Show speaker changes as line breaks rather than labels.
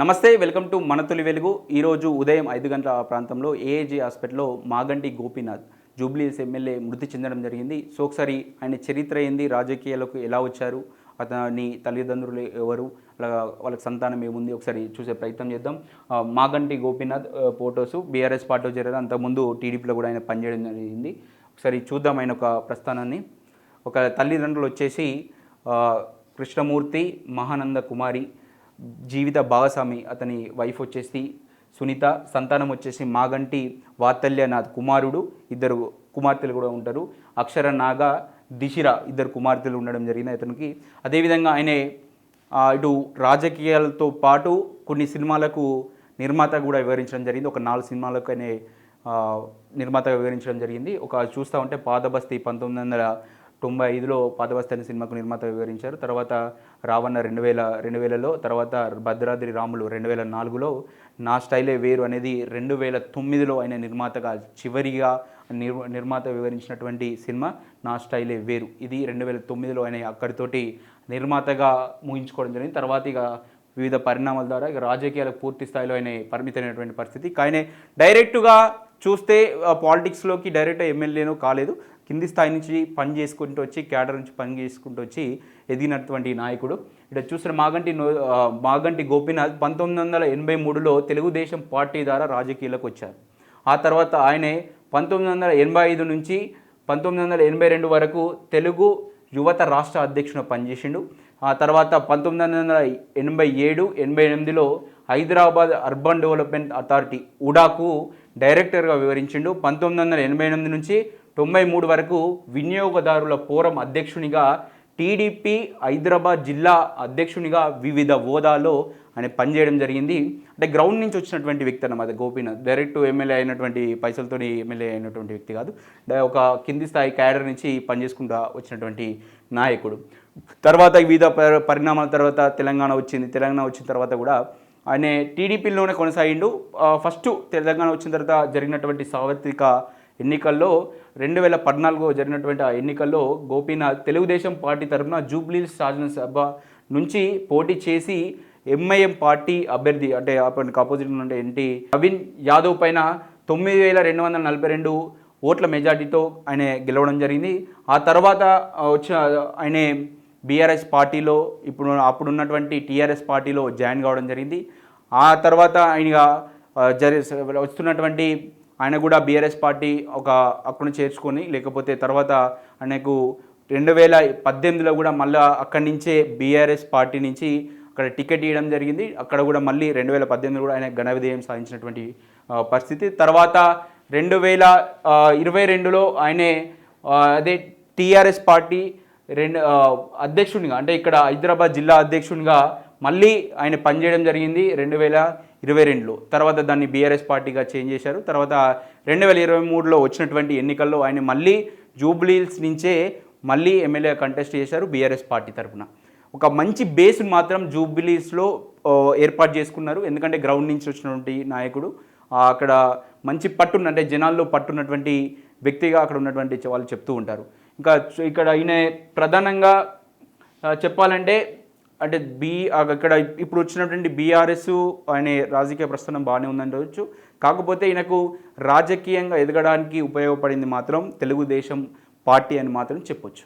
నమస్తే, welcome to మన తొలి వెలుగు. ఈరోజు ఉదయం 5 గంటల ప్రాంతంలో ఏఏజీ హాస్పిటల్లో మాగంటి గోపీనాథ్ జూబ్లీహిల్స్ ఎమ్మెల్యే మృతి చెందడం జరిగింది. సో ఒకసారి ఆయన చరిత్ర ఏంది, రాజకీయాలకు ఎలా వచ్చారు, అతని తల్లిదండ్రులు ఎవరు, వాళ్ళకి సంతానం ఏముంది, ఒకసారి చూసే ప్రయత్నం చేద్దాం. మాగంటి గోపీనాథ్ ఫోటోసు బీఆర్ఎస్ పార్టీలో చేరారు. అంతకుముందు టీడీపీలో కూడా ఆయన పనిచేయడం జరిగింది. ఒకసారి చూద్దాం ఆయన ఒక ప్రస్థానాన్ని. ఒక తల్లిదండ్రులు వచ్చేసి కృష్ణమూర్తి, మహానంద కుమారి, జీవిత భాగస్వామి అతని వైఫ్ వచ్చేసి సునీత, సంతానం వచ్చేసి మాగంటి వాత్సల్యనాథ్ కుమారుడు, ఇద్దరు కుమార్తెలు కూడా ఉంటారు. అక్షర నాగ, దిశిర, ఇద్దరు కుమార్తెలు ఉండడం జరిగింది అతనికి. అదేవిధంగా ఆయన ఇటు రాజకీయాలతో పాటు కొన్ని సినిమాలకు నిర్మాత కూడా వివరించడం జరిగింది. ఒక 4 సినిమాలకు ఆయన నిర్మాతగా వివరించడం జరిగింది. ఒక చూస్తూ ఉంటే పాతబస్తీ 1995లో పాతబస్తీ అనే సినిమాకు నిర్మాత వివరించారు. తర్వాత రావణ 2000లో, తర్వాత భద్రాద్రి రాములు 2004లో, నా స్టైలే వేరు అనేది 2009లో ఆయన నిర్మాతగా చివరిగా నిర్మాత వివరించినటువంటి సినిమా నా స్టైలే వేరు. ఇది 2009లో ఆయన అక్కడితోటి నిర్మాతగా ముగించుకోవడం జరిగింది. తర్వాత ఇక వివిధ పరిణామాల ద్వారా ఇక రాజకీయాలకు పూర్తి స్థాయిలో ఆయన పరిమితమైనటువంటి పరిస్థితి. కానీ డైరెక్టుగా చూస్తే పాలిటిక్స్లోకి డైరెక్ట్ ఎమ్మెల్యేనో కాలేదు. కింది స్థాయి నుంచి పని చేసుకుంటూ వచ్చి, క్యాడర్ నుంచి పని చేసుకుంటూ వచ్చి ఎదిగినటువంటి నాయకుడు. ఇక్కడ చూసిన మాగంటి గోపీనాథ్ 1983లో తెలుగుదేశం పార్టీ ద్వారా రాజకీయాలకు వచ్చారు. ఆ తర్వాత ఆయనే 1985 నుంచి 1982 వరకు తెలుగు యువత రాష్ట్ర అధ్యక్షుడు పనిచేసిండు. ఆ తర్వాత 1987, 88లో హైదరాబాద్ అర్బన్ డెవలప్మెంట్ అథారిటీ ఉడాకు డైరెక్టర్గా వివరించిండు. 1988 నుంచి 93 వరకు వినియోగదారుల ఫోరం అధ్యక్షునిగా, టీడీపీ హైదరాబాద్ జిల్లా అధ్యక్షునిగా వివిధ హోదాలో ఆయన పనిచేయడం జరిగింది. అంటే గ్రౌండ్ నుంచి వచ్చినటువంటి వ్యక్తి అన్నమాట గోపీనాథ్. డైరెక్ట్ ఎమ్మెల్యే అయినటువంటి, పైసలతో ఎమ్మెల్యే అయినటువంటి వ్యక్తి కాదు. ఒక కింది స్థాయి క్యాడర్ నుంచి పనిచేసుకుంటూ వచ్చినటువంటి నాయకుడు. తర్వాత వివిధ పరిణామాల తర్వాత తెలంగాణ వచ్చింది. తెలంగాణ వచ్చిన తర్వాత కూడా ఆయన టీడీపీలోనే కొనసాగిండు. ఫస్ట్ తెలంగాణ వచ్చిన తర్వాత జరిగినటువంటి సార్వత్రిక ఎన్నికల్లో 2014 జరిగినటువంటి ఆ ఎన్నికల్లో గోపీనాథ్ తెలుగుదేశం పార్టీ తరఫున జూబ్లీహిల్స్ శాసనసభ నుంచి పోటీ చేసి ఎంఐఎం పార్టీ అభ్యర్థి, అంటే అప్పటికి ఆపోజిట్ ఉన్న ఎన్టీ నవీన్ యాదవ్ పైన 9242 ఓట్ల మెజార్టీతో ఆయన గెలవడం జరిగింది. ఆ తర్వాత వచ్చిన ఆయన బీఆర్ఎస్ పార్టీలో, అప్పుడున్నటువంటి టీఆర్ఎస్ పార్టీలో జాయిన్ కావడం జరిగింది. ఆ తర్వాత ఆయన వస్తున్నటువంటి ఆయన కూడా బీఆర్ఎస్ పార్టీ అక్కడ చేర్చుకొని, లేకపోతే తర్వాత ఆయనకు 2018లో కూడా మళ్ళీ అక్కడి నుంచే బీఆర్ఎస్ పార్టీ నుంచి అక్కడ టికెట్ ఇవ్వడం జరిగింది. అక్కడ కూడా మళ్ళీ 2018లో కూడా ఆయన ఘన విజయం సాధించినటువంటి పరిస్థితి. తర్వాత 2022లో ఆయనే అదే టీఆర్ఎస్ పార్టీ అధ్యక్షునిగా, అంటే ఇక్కడ హైదరాబాద్ జిల్లా అధ్యక్షునిగా మళ్ళీ ఆయన పనిచేయడం జరిగింది 2022లో. తర్వాత దాన్ని బీఆర్ఎస్ పార్టీగా చేంజ్ చేశారు. తర్వాత 2023లో వచ్చినటువంటి ఎన్నికల్లో ఆయన మళ్ళీ జూబ్లీహిల్స్ నుంచే మళ్ళీ ఎమ్మెల్యే కంటెస్ట్ చేశారు బీఆర్ఎస్ పార్టీ తరఫున. ఒక మంచి బేస్ని మాత్రం జూబ్లీహిల్స్లో ఏర్పాటు చేసుకున్నారు. ఎందుకంటే గ్రౌండ్ నుంచి వచ్చినటువంటి నాయకుడు, అక్కడ మంచి అంటే జనాల్లో పట్టున్నటువంటి వ్యక్తిగా అక్కడ ఉన్నటువంటి వాళ్ళు చెప్తూ ఉంటారు. ఇంకా ఇక్కడ ఈయన ప్రధానంగా చెప్పాలంటే, అంటే ఇక్కడ ఇప్పుడు వచ్చినటువంటి బీఆర్ఎస్ ఆయన రాజకీయ ప్రస్థానం బాగానే ఉందని చూడవచ్చు. కాకపోతే ఈయనకు రాజకీయంగా ఎదగడానికి ఉపయోగపడింది మాత్రం తెలుగుదేశం పార్టీ అని మాత్రం చెప్పొచ్చు.